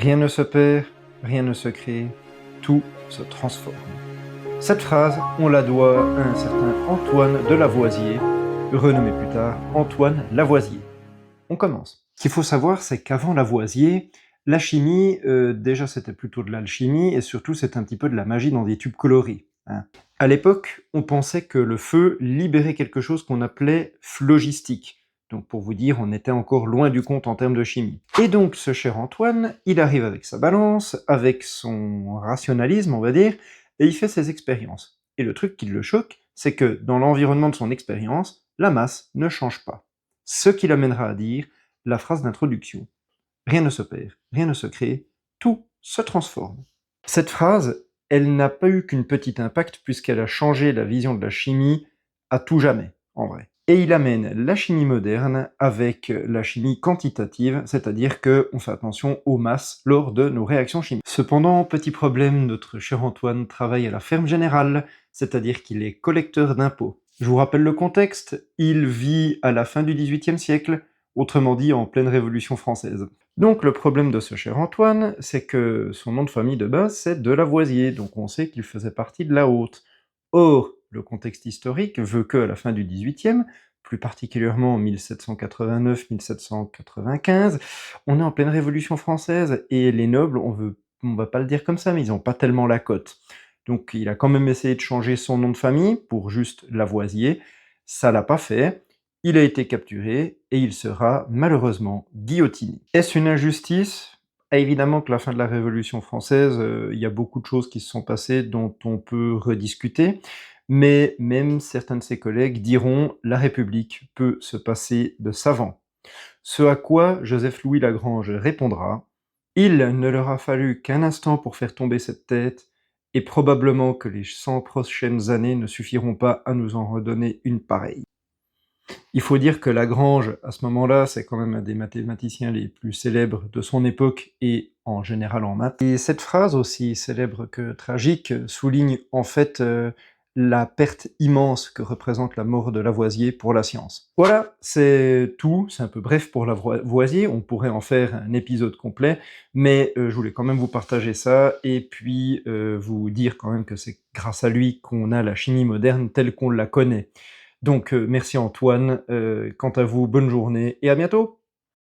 Rien ne se perd, rien ne se crée, tout se transforme. Cette phrase, on la doit à un certain Antoine de Lavoisier, renommé plus tard Antoine Lavoisier. On commence. Ce qu'il faut savoir, c'est qu'avant Lavoisier, la chimie, déjà c'était plutôt de l'alchimie, et surtout c'est un petit peu de la magie dans des tubes colorés. À l'époque, on pensait que le feu libérait quelque chose qu'on appelait phlogistique. Donc pour vous dire, on était encore loin du compte en termes de chimie. Et donc ce cher Antoine, il arrive avec sa balance, avec son rationalisme, on va dire, et il fait ses expériences. Et le truc qui le choque, c'est que dans l'environnement de son expérience, la masse ne change pas. Ce qui l'amènera à dire la phrase d'introduction. Rien ne se perd, rien ne se crée, tout se transforme. Cette phrase, elle n'a pas eu qu'une petite impact puisqu'elle a changé la vision de la chimie à tout jamais, en vrai. Et il amène la chimie moderne avec la chimie quantitative, c'est-à-dire qu'on fait attention aux masses lors de nos réactions chimiques. Cependant, petit problème, notre cher Antoine travaille à la ferme générale, c'est-à-dire qu'il est collecteur d'impôts. Je vous rappelle le contexte, il vit à la fin du XVIIIe siècle, autrement dit en pleine Révolution française. Donc le problème de ce cher Antoine, c'est que son nom de famille de base, c'est de Lavoisier, donc on sait qu'il faisait partie de la haute. Or, le contexte historique veut qu'à la fin du XVIIIe, plus particulièrement en 1789-1795, on est en pleine Révolution française, et les nobles, on va pas le dire comme ça, mais ils ont pas tellement la cote. Donc il a quand même essayé de changer son nom de famille pour juste Lavoisier, ça l'a pas fait, il a été capturé, et il sera malheureusement guillotiné. Est-ce une injustice? Évidemment que la fin de la Révolution française, il y a beaucoup de choses qui se sont passées dont on peut rediscuter, mais même certains de ses collègues diront « la République peut se passer de savants ». Ce à quoi Joseph-Louis Lagrange répondra « Il ne leur a fallu qu'un instant pour faire tomber cette tête, et probablement que les 100 prochaines années ne suffiront pas à nous en redonner une pareille ». Il faut dire que Lagrange, à ce moment-là, c'est quand même un des mathématiciens les plus célèbres de son époque et en général en maths. Et cette phrase, aussi célèbre que tragique, souligne en fait la perte immense que représente la mort de Lavoisier pour la science. Voilà, c'est tout, c'est un peu bref pour Lavoisier, on pourrait en faire un épisode complet, mais je voulais quand même vous partager ça, et puis vous dire quand même que c'est grâce à lui qu'on a la chimie moderne telle qu'on la connaît. Donc merci Antoine, quant à vous, bonne journée et à bientôt!